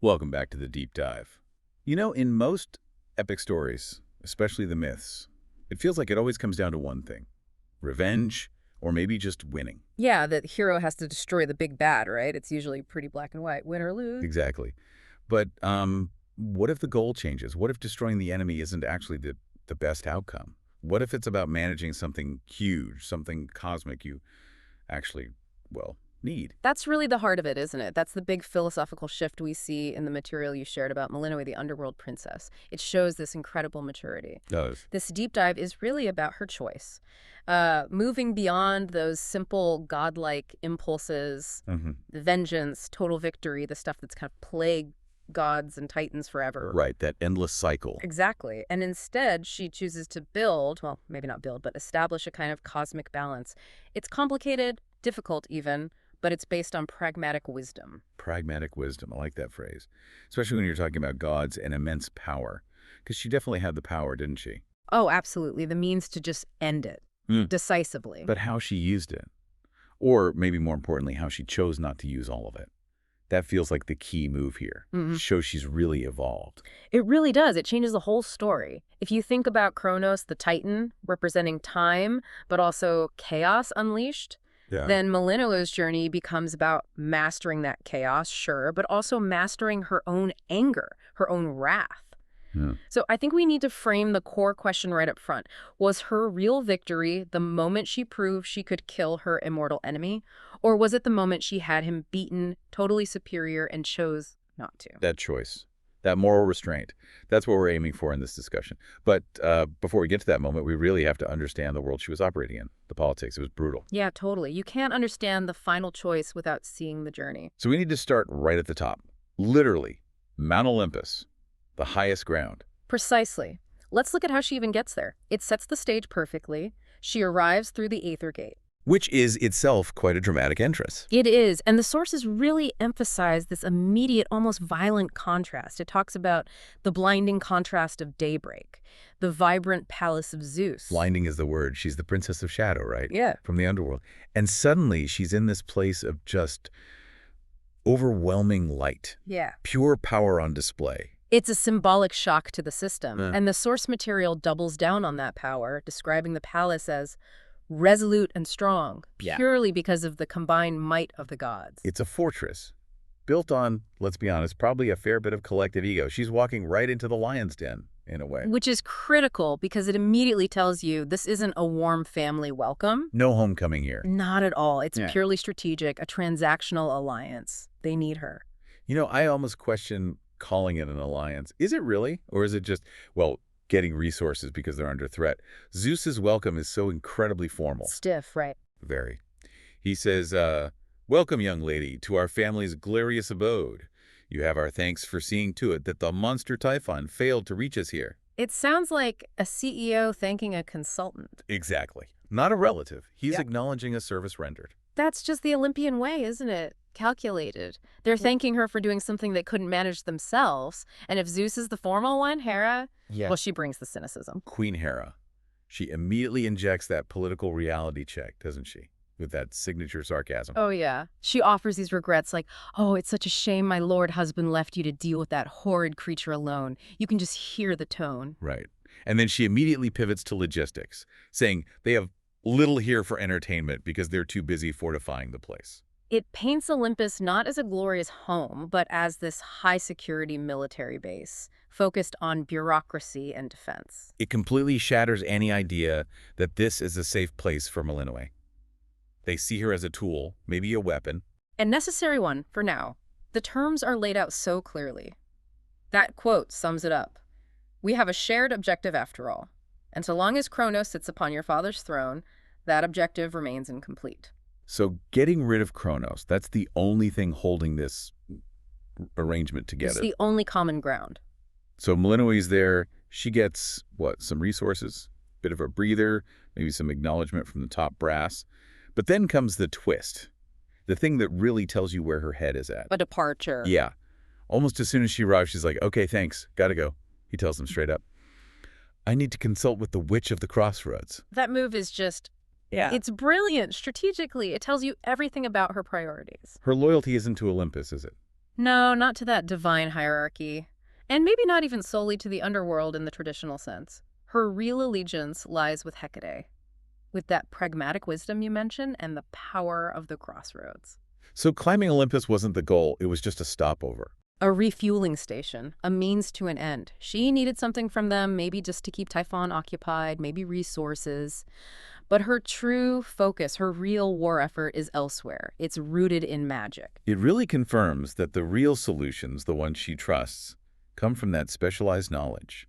Welcome back to the deep dive. You know, in most epic stories, especially the myths, it feels like it always comes down to one thing: revenge, or maybe just winning. Yeah, the hero has to destroy the big bad, right? It's usually pretty black and white, win or lose. Exactly. But what if the goal changes? What if destroying the enemy isn't actually the best outcome? What if it's about managing something huge, something cosmic you actually, well, need? That's really the heart of it, isn't it? That's the big philosophical shift we see in the material you shared about Melinoë, the underworld princess. It shows this incredible maturity. Does. This deep dive is really about her choice. Moving beyond those simple godlike impulses, the vengeance, total victory, the stuff that's kind of plagued gods and titans forever. Right, that endless cycle. Exactly. And instead, she chooses to build, well, maybe not build, but establish a kind of cosmic balance. It's complicated, difficult even, but it's based on pragmatic wisdom. Pragmatic wisdom. I like that phrase. Especially when you're talking about gods and immense power. Because she definitely had the power, didn't she? Oh, absolutely. The means to just end it decisively. But how she used it. Or maybe more importantly, how she chose not to use all of it. That feels like the key move here. Shows she's really evolved. It really does. It changes the whole story. If you think about Chronos, the Titan, representing time, but also chaos unleashed, then Melinoë's journey becomes about mastering that chaos, sure, but also mastering her own anger, her own wrath. So I think we need to frame the core question right up front. Was her real victory the moment she proved she could kill her immortal enemy? Or was it the moment she had him beaten, totally superior, and chose not to? That choice. That moral restraint. That's what we're aiming for in this discussion. But before we get to that moment, we really have to understand the world she was operating in. The politics. It was brutal. Yeah, totally. You can't understand the final choice without seeing the journey. So we need to start right at the top. Literally, Mount Olympus, the highest ground. Precisely. Let's look at how she even gets there. It sets the stage perfectly. She arrives through the Aether Gate. Which is itself quite a dramatic entrance. It is, and the sources really emphasize this immediate, almost violent contrast. It talks about the blinding contrast of daybreak, the vibrant palace of Zeus. Blinding is the word. She's the princess of shadow, right? Yeah. From the underworld. And suddenly she's in this place of just overwhelming light. Yeah. Pure power on display. It's a symbolic shock to the system, and the source material doubles down on that power, describing the palace as resolute and strong, purely because of the combined might of the gods. It's a fortress, built on, let's be honest, probably a fair bit of collective ego. She's walking right into the lion's den, in a way. Which is critical, because it immediately tells you this isn't a warm family welcome. No homecoming here. Not at all. It's purely strategic, a transactional alliance. They need her. You know, I almost question calling it an alliance. Is it really? Or is it just, well, getting resources because they're under threat? Zeus's welcome is so incredibly formal. Stiff, right? Very. He says, welcome, young lady, to our family's glorious abode. You have our thanks for seeing to it that the monster typhon failed to reach us here. It sounds like a CEO thanking a consultant. Exactly. Not a relative. He's acknowledging a service rendered. That's just the Olympian way, isn't it? Calculated. They're thanking her for doing something they couldn't manage themselves. And if Zeus is the formal one, Hera, well, she brings the cynicism. Queen Hera. She immediately injects that political reality check, doesn't she? With that signature sarcasm. Oh, yeah. She offers these regrets like, oh, it's such a shame my lord husband left you to deal with that horrid creature alone. You can just hear the tone. Right. And then she immediately pivots to logistics, saying they have little here for entertainment because they're too busy fortifying the place. It paints Olympus not as a glorious home, but as this high-security military base, focused on bureaucracy and defense. It completely shatters any idea that this is a safe place for Melinoë. They see her as a tool, maybe a weapon. A necessary one, for now. The terms are laid out so clearly. That quote sums it up. We have a shared objective after all, and so long as Chronos sits upon your father's throne, that objective remains incomplete. So getting rid of Chronos, that's the only thing holding this arrangement together. It's the only common ground. So Melinoë's there. She gets, what, some resources, bit of a breather, maybe some acknowledgement from the top brass. But then comes the twist, the thing that really tells you where her head is at. A departure. Yeah. Almost as soon as she arrives, she's like, okay, thanks, gotta go. He tells them straight up, I need to consult with the Witch of the Crossroads. That move is just... It's brilliant strategically. It tells you everything about her priorities. Her loyalty isn't to Olympus, is it? No, not to that divine hierarchy. And maybe not even solely to the underworld in the traditional sense. Her real allegiance lies with Hecate, with that pragmatic wisdom you mentioned and the power of the crossroads. So climbing Olympus wasn't the goal, it was just a stopover. A refueling station, a means to an end. She needed something from them, maybe just to keep Typhon occupied, maybe resources. But her true focus, her real war effort is elsewhere. It's rooted in magic. It really confirms that the real solutions, the ones she trusts, come from that specialized knowledge.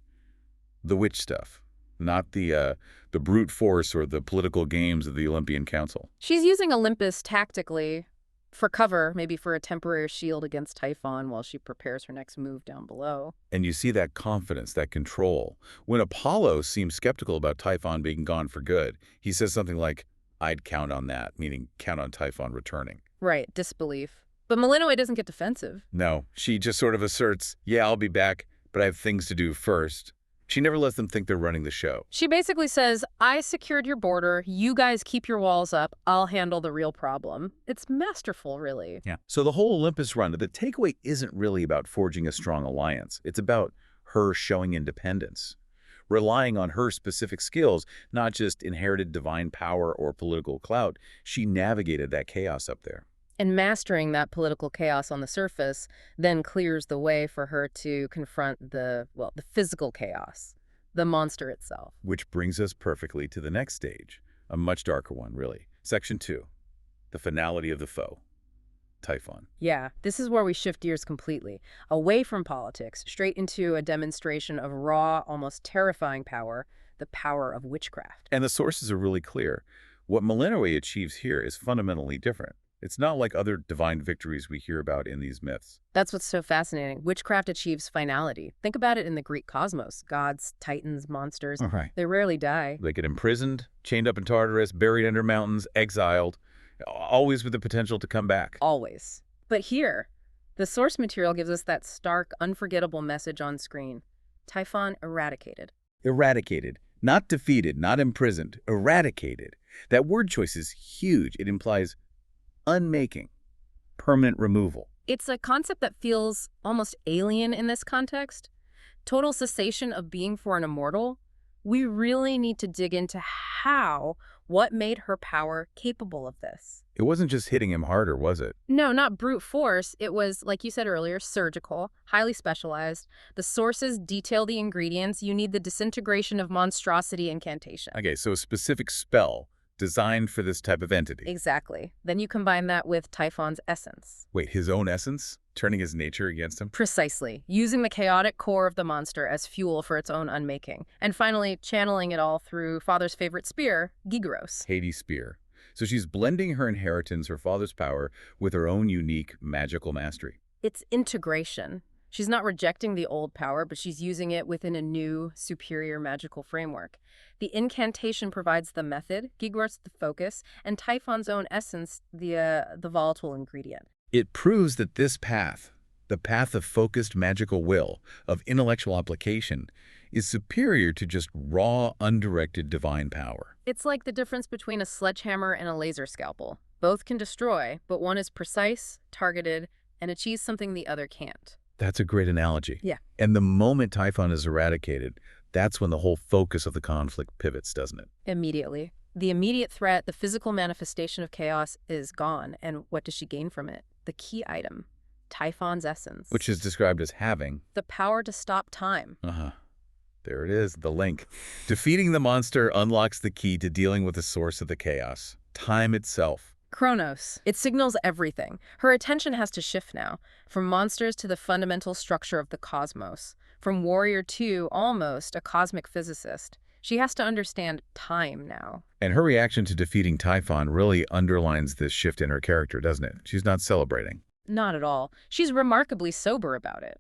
The witch stuff, not the brute force or the political games of the Olympian Council. She's using Olympus tactically for cover, maybe for a temporary shield against Typhon while she prepares her next move down below. And you see that confidence, that control. When Apollo seems skeptical about Typhon being gone for good, he says something like, "I'd count on that," meaning count on Typhon returning. Right, disbelief. But Melinoë doesn't get defensive. No, she just sort of asserts, "Yeah, I'll be back, but I have things to do first." She never lets them think they're running the show. She basically says, I secured your border, you guys keep your walls up, I'll handle the real problem. It's masterful, really. Yeah. So the whole Olympus run, the takeaway isn't really about forging a strong alliance. It's about her showing independence, relying on her specific skills, not just inherited divine power or political clout. She navigated that chaos up there. And mastering that political chaos on the surface then clears the way for her to confront the physical chaos, the monster itself. Which brings us perfectly to the next stage, a much darker one, really. Section 2, the finality of the foe, Typhon. Yeah, this is where we shift gears completely, away from politics, straight into a demonstration of raw, almost terrifying power, the power of witchcraft. And the sources are really clear. What Melinoë achieves here is fundamentally different. It's not like other divine victories we hear about in these myths. That's what's so fascinating. Witchcraft achieves finality. Think about it in the Greek cosmos. Gods, titans, monsters, they rarely die. They get imprisoned, chained up in Tartarus, buried under mountains, exiled, always with the potential to come back. Always. But here, the source material gives us that stark, unforgettable message on screen. Typhon eradicated. Eradicated. Not defeated, not imprisoned. Eradicated. That word choice is huge. It implies unmaking, permanent removal. It's a concept that feels almost alien in this context. Total cessation of being for an immortal. We really need to dig into what made her power capable of this. It wasn't just hitting him harder, was it? No, not brute force. It was, like you said earlier, surgical, highly specialized. The sources detail the ingredients. You need the disintegration of monstrosity incantation. Okay, so a specific spell designed for this type of entity. Exactly. Then you combine that with Typhon's essence. Wait, his own essence? Turning his nature against him? Precisely. Using the chaotic core of the monster as fuel for its own unmaking. And finally, channeling it all through Father's favorite spear, Gygeros. Hades' spear. So she's blending her inheritance, her father's power, with her own unique magical mastery. It's integration. She's not rejecting the old power, but she's using it within a new, superior magical framework. The incantation provides the method, Gygeros the focus, and Typhon's own essence, the volatile ingredient. It proves that this path, the path of focused magical will, of intellectual application, is superior to just raw, undirected divine power. It's like the difference between a sledgehammer and a laser scalpel. Both can destroy, but one is precise, targeted, and achieves something the other can't. That's a great analogy. Yeah. And the moment Typhon is eradicated, that's when the whole focus of the conflict pivots, doesn't it? Immediately. The immediate threat, the physical manifestation of chaos, is gone. And what does she gain from it? The key item, Typhon's essence. Which is described as having the power to stop time. There it is, the link. Defeating the monster unlocks the key to dealing with the source of the chaos, time itself. Chronos. It signals everything. Her attention has to shift now, from monsters to the fundamental structure of the cosmos, from warrior to, almost, a cosmic physicist. She has to understand time now. And her reaction to defeating Typhon really underlines this shift in her character, doesn't it? She's not celebrating. Not at all. She's remarkably sober about it.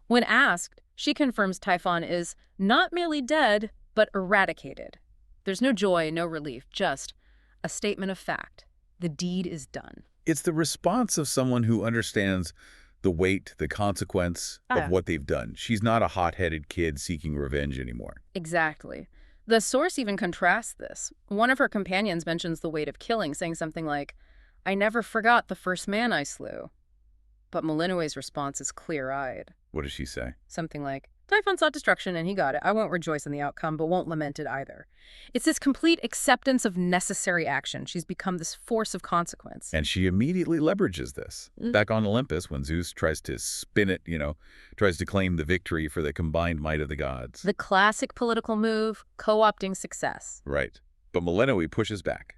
When asked, she confirms Typhon is not merely dead, but eradicated. There's no joy, no relief, just a statement of fact. The deed is done. It's the response of someone who understands the weight, the consequence of what they've done. She's not a hot-headed kid seeking revenge anymore. Exactly. The source even contrasts this. One of her companions mentions the weight of killing, saying something like, I never forgot the first man I slew. But Melinoë's response is clear-eyed. What does she say? Something like, Typhon sought destruction and he got it. I won't rejoice in the outcome, but won't lament it either. It's this complete acceptance of necessary action. She's become this force of consequence. And she immediately leverages this. Back on Olympus, when Zeus tries to spin it, tries to claim the victory for the combined might of the gods. The classic political move, co-opting success. Right. But Melinoë pushes back.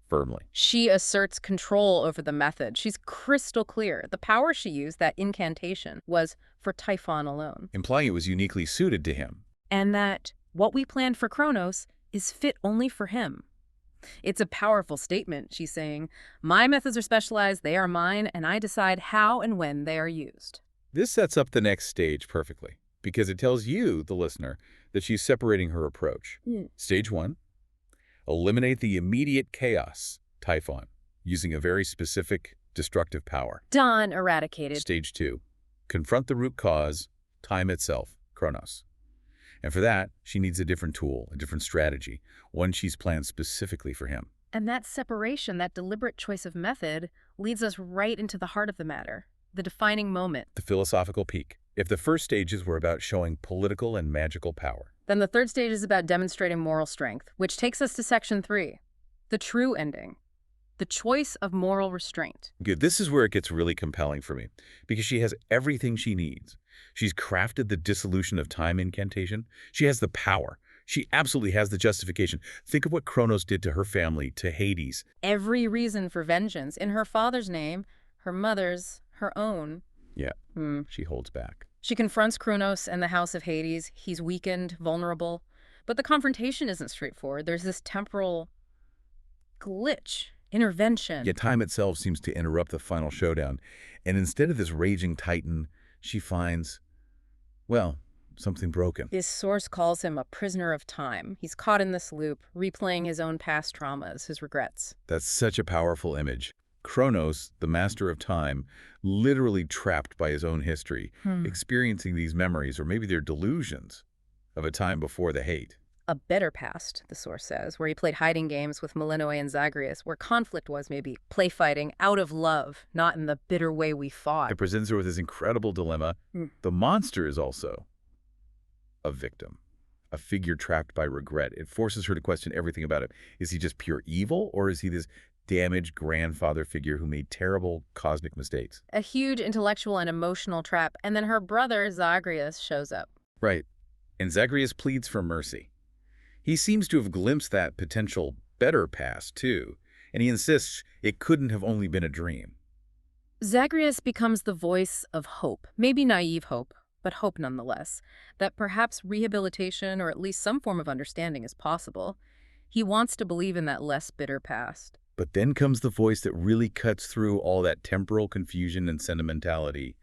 Firmly. She asserts control over the method. She's crystal clear. The power she used, that incantation, was for Typhon alone. Implying it was uniquely suited to him. And that what we planned for Chronos is fit only for him. It's a powerful statement, she's saying. My methods are specialized, they are mine, and I decide how and when they are used. This sets up the next stage perfectly, because it tells you, the listener, that she's separating her approach. Stage 1. Eliminate the immediate chaos, Typhon, using a very specific, destructive power. Done, eradicated. Stage 2. Confront the root cause, time itself, Chronos. And for that, she needs a different tool, a different strategy, one she's planned specifically for him. And that separation, that deliberate choice of method, leads us right into the heart of the matter, the defining moment. The philosophical peak. If the first stages were about showing political and magical power, then the third stage is about demonstrating moral strength, which takes us to Section 3, the true ending, the choice of moral restraint. Good. This is where it gets really compelling for me, because she has everything she needs. She's crafted the dissolution of time incantation. She has the power. She absolutely has the justification. Think of what Chronos did to her family, to Hades. Every reason for vengeance, in her father's name, her mother's, her own. Yeah, she holds back. She confronts Chronos and the House of Hades. He's weakened, vulnerable. But the confrontation isn't straightforward. There's this temporal glitch, intervention. Yet time itself seems to interrupt the final showdown. And instead of this raging titan, she finds, well, something broken. His source calls him a prisoner of time. He's caught in this loop, replaying his own past traumas, his regrets. That's such a powerful image. Chronos, the master of time, literally trapped by his own history, experiencing these memories, or maybe they're delusions, of a time before the hate. A better past, the source says, where he played hiding games with Melinoë and Zagreus, where conflict was maybe play fighting out of love, not in the bitter way we fought. It presents her with this incredible dilemma. The monster is also a victim, a figure trapped by regret. It forces her to question everything about him. Is he just pure evil, or is he this damaged grandfather figure who made terrible cosmic mistakes? A huge intellectual and emotional trap, and then her brother, Zagreus, shows up. Right. And Zagreus pleads for mercy. He seems to have glimpsed that potential better past, too, and he insists it couldn't have only been a dream. Zagreus becomes the voice of hope, maybe naive hope, but hope nonetheless, that perhaps rehabilitation or at least some form of understanding is possible. He wants to believe in that less bitter past. But then comes the voice that really cuts through all that temporal confusion and sentimentality.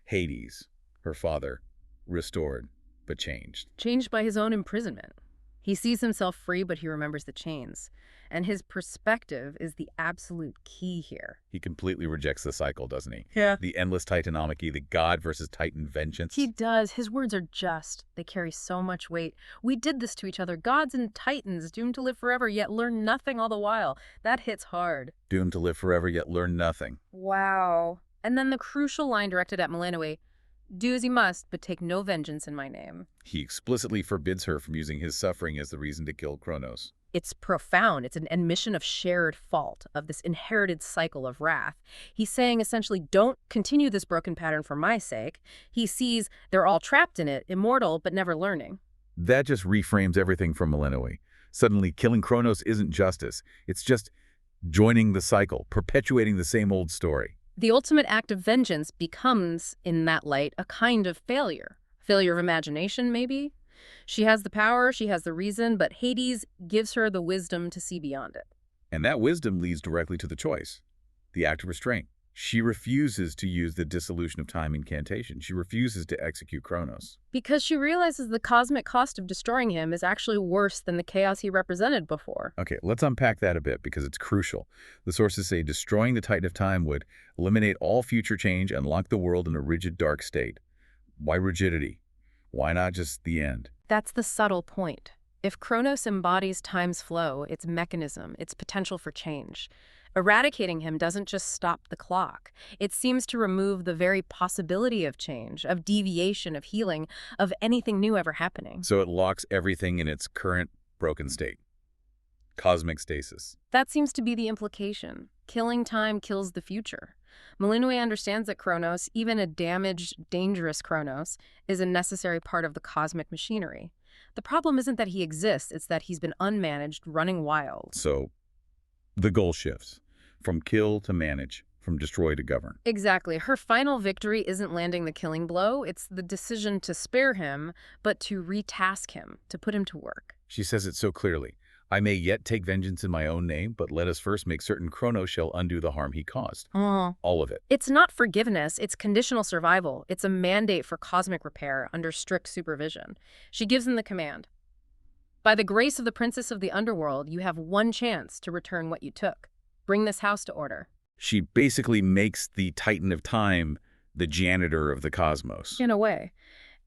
Hades, her father, restored, but changed. Changed by his own imprisonment. He sees himself free, but he remembers the chains. And his perspective is the absolute key here. He completely rejects the cycle, doesn't he? Yeah. The endless titanomachy, the god versus titan vengeance. He does. His words are just. They carry so much weight. We did this to each other. Gods and titans, doomed to live forever, yet learn nothing all the while. That hits hard. Doomed to live forever, yet learn nothing. Wow. And then the crucial line directed at Melinoë, do as he must, but take no vengeance in my name. He explicitly forbids her from using his suffering as the reason to kill Chronos. It's profound. It's an admission of shared fault, of this inherited cycle of wrath. He's saying essentially, don't continue this broken pattern for my sake. He sees they're all trapped in it, immortal, but never learning. That just reframes everything from Melinoë. Suddenly, killing Chronos isn't justice. It's just joining the cycle, perpetuating the same old story. The ultimate act of vengeance becomes, in that light, a kind of failure. Failure of imagination, maybe? She has the power, she has the reason, but Hades gives her the wisdom to see beyond it. And that wisdom leads directly to the choice, the act of restraint. She refuses to use the dissolution of time incantation. She refuses to execute Chronos. Because she realizes the cosmic cost of destroying him is actually worse than the chaos he represented before. Okay, let's unpack that a bit because it's crucial. The sources say destroying the Titan of Time would eliminate all future change and lock the world in a rigid, dark state. Why rigidity? Why not just the end? That's the subtle point. If Chronos embodies time's flow, its mechanism, its potential for change, eradicating him doesn't just stop the clock. It seems to remove the very possibility of change, of deviation, of healing, of anything new ever happening. So it locks everything in its current broken state. Cosmic stasis. That seems to be the implication. Killing time kills the future. Melinoë understands that Chronos, even a damaged, dangerous Chronos, is a necessary part of the cosmic machinery. The problem isn't that he exists, it's that he's been unmanaged, running wild. So the goal shifts from kill to manage, from destroy to govern. Exactly. Her final victory isn't landing the killing blow. It's the decision to spare him, but to retask him, to put him to work. She says it so clearly. I may yet take vengeance in my own name, but let us first make certain Chronos shall undo the harm he caused. All of it. It's not forgiveness, it's conditional survival. It's a mandate for cosmic repair under strict supervision. She gives him the command. By the grace of the princess of the underworld, you have one chance to return what you took. Bring this house to order. She basically makes the Titan of Time the janitor of the cosmos. In a way.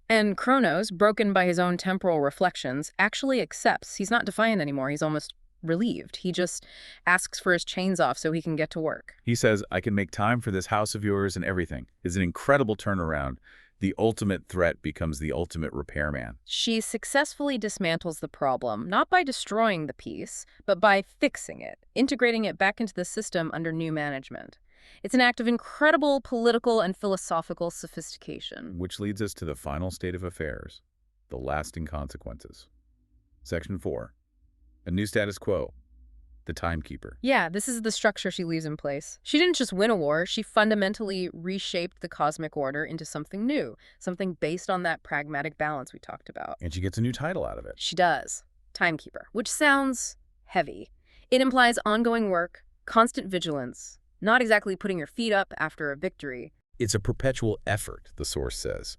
And Chronos, broken by his own temporal reflections, actually accepts. He's not defiant anymore. He's almost relieved. He just asks for his chains off so he can get to work. He says, I can make time for this house of yours and everything. It's an incredible turnaround. The ultimate threat becomes the ultimate repairman. She successfully dismantles the problem, not by destroying the piece, but by fixing it, integrating it back into the system under new management. It's an act of incredible political and philosophical sophistication. Which leads us to the final state of affairs, the lasting consequences. Section 4. A new status quo. The timekeeper. Yeah, this is the structure she leaves in place. She didn't just win a war, she fundamentally reshaped the cosmic order into something new, something based on that pragmatic balance we talked about. And she gets a new title out of it. She does. Timekeeper, which sounds heavy. It implies ongoing work, constant vigilance, not exactly putting your feet up after a victory. It's a perpetual effort, the source says.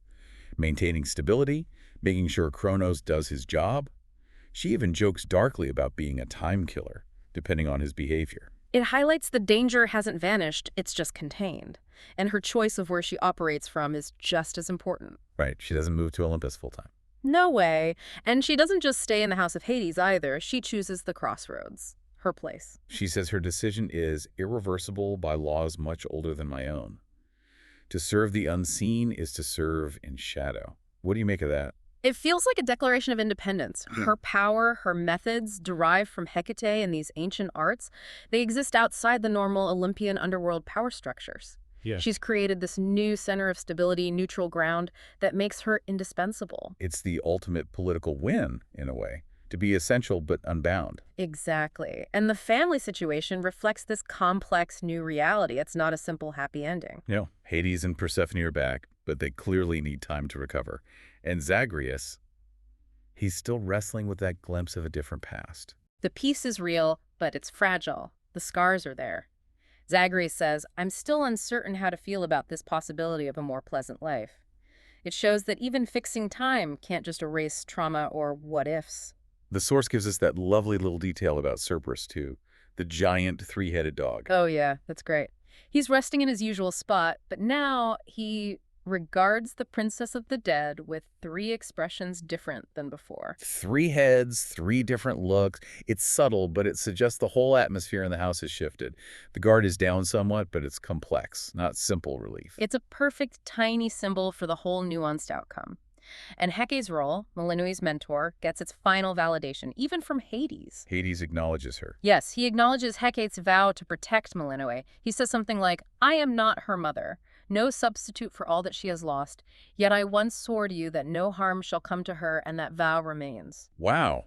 Maintaining stability, making sure Chronos does his job. She even jokes darkly about being a time killer, depending on his behavior. It highlights the danger hasn't vanished, it's just contained. And her choice of where she operates from is just as important. Right, she doesn't move to Olympus full-time. No way. And she doesn't just stay in the House of Hades either. She chooses the crossroads. Her place. She says her decision is irreversible by laws much older than my own. To serve the unseen is to serve in shadow. What do you make of that? It feels like a declaration of independence. Her power, her methods, derived from Hecate and these ancient arts, they exist outside the normal Olympian underworld power structures. Yeah. She's created this new center of stability, neutral ground, that makes her indispensable. It's the ultimate political win, in a way. To be essential but unbound. Exactly. And the family situation reflects this complex new reality. It's not a simple happy ending. No, Hades and Persephone are back, but they clearly need time to recover. And Zagreus, he's still wrestling with that glimpse of a different past. The peace is real, but it's fragile. The scars are there. Zagreus says, I'm still uncertain how to feel about this possibility of a more pleasant life. It shows that even fixing time can't just erase trauma or what-ifs. The source gives us that lovely little detail about Cerberus, too. The giant three-headed dog. Oh, yeah, that's great. He's resting in his usual spot, but now he regards the princess of the dead with 3 expressions different than before. 3 heads, 3 different looks. It's subtle, but it suggests the whole atmosphere in the house has shifted. The guard is down somewhat, but it's complex, not simple relief. It's a perfect, tiny symbol for the whole nuanced outcome. And Hecate's role, Melinoë's mentor, gets its final validation, even from Hades. Hades acknowledges her. Yes, he acknowledges Hecate's vow to protect Melinoë. He says something like, I am not her mother, no substitute for all that she has lost, yet I once swore to you that no harm shall come to her, and that vow remains. Wow.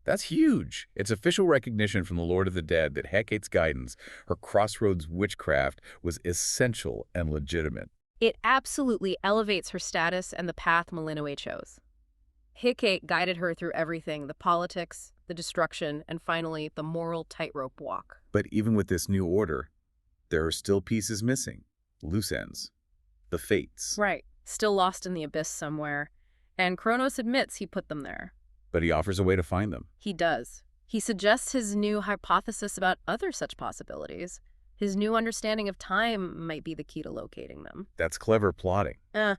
That's huge. It's official recognition from the Lord of the Dead that Hecate's guidance, her crossroads witchcraft, was essential and legitimate. It absolutely elevates her status and the path Melinoë chose. Hecate guided her through everything, the politics, the destruction, and finally, the moral tightrope walk. But even with this new order, there are still pieces missing. Loose ends. The fates. Right. Still lost in the abyss somewhere. And Chronos admits he put them there. But he offers a way to find them. He does. He suggests his new hypothesis about other such possibilities. His new understanding of time might be the key to locating them. That's clever plotting.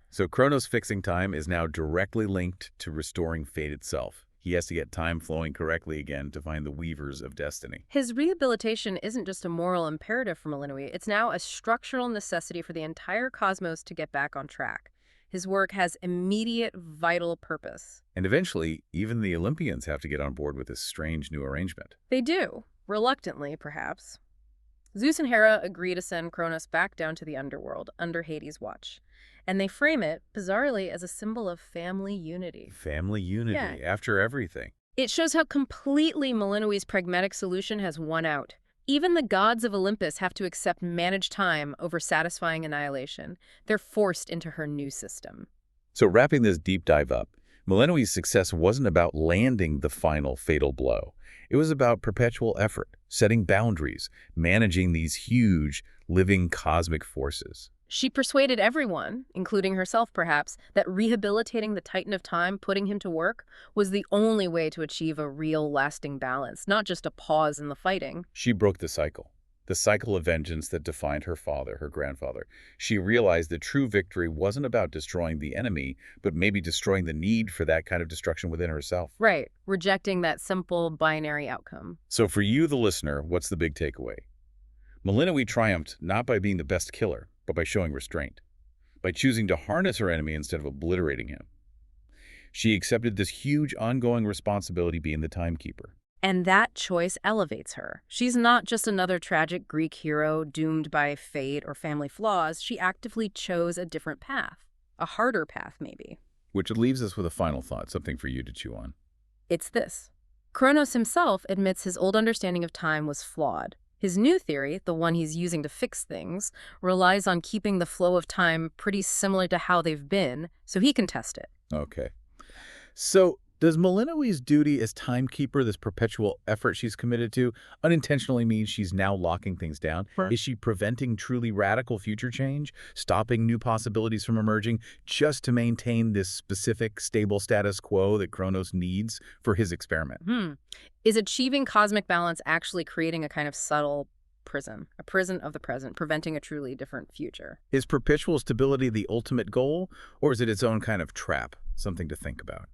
So Chronos fixing time is now directly linked to restoring fate itself. He has to get time flowing correctly again to find the weavers of destiny. His rehabilitation isn't just a moral imperative for Melinoë, it's now a structural necessity for the entire cosmos to get back on track. His work has immediate, vital purpose. And eventually, even the Olympians have to get on board with this strange new arrangement. They do, reluctantly, perhaps. Zeus and Hera agree to send Chronos back down to the underworld under Hades' watch. And they frame it, bizarrely, as a symbol of family unity. Family unity, after everything. It shows how completely Melinoë's pragmatic solution has won out. Even the gods of Olympus have to accept managed time over satisfying annihilation. They're forced into her new system. So wrapping this deep dive up, Melinoë's success wasn't about landing the final fatal blow. It was about perpetual effort, setting boundaries, managing these huge, living cosmic forces. She persuaded everyone, including herself perhaps, that rehabilitating the Titan of Time, putting him to work, was the only way to achieve a real lasting balance, not just a pause in the fighting. She broke the cycle of vengeance that defined her father, her grandfather. She realized that true victory wasn't about destroying the enemy, but maybe destroying the need for that kind of destruction within herself. Right, rejecting that simple binary outcome. So for you, the listener, what's the big takeaway? Melinoë triumphed not by being the best killer, but by showing restraint, by choosing to harness her enemy instead of obliterating him. She accepted this huge ongoing responsibility being the timekeeper. And that choice elevates her. She's not just another tragic Greek hero doomed by fate or family flaws. She actively chose a different path, a harder path maybe. Which leaves us with a final thought, something for you to chew on. It's this. Chronos himself admits his old understanding of time was flawed. His new theory, the one he's using to fix things, relies on keeping the flow of time pretty similar to how they've been, so he can test it. Okay. So does Melinoë's duty as timekeeper, this perpetual effort she's committed to, unintentionally mean she's now locking things down? Right. Is she preventing truly radical future change, stopping new possibilities from emerging, just to maintain this specific, stable status quo that Chronos needs for his experiment? Is achieving cosmic balance actually creating a kind of subtle prison, a prison of the present, preventing a truly different future? Is perpetual stability the ultimate goal, or is it its own kind of trap, something to think about?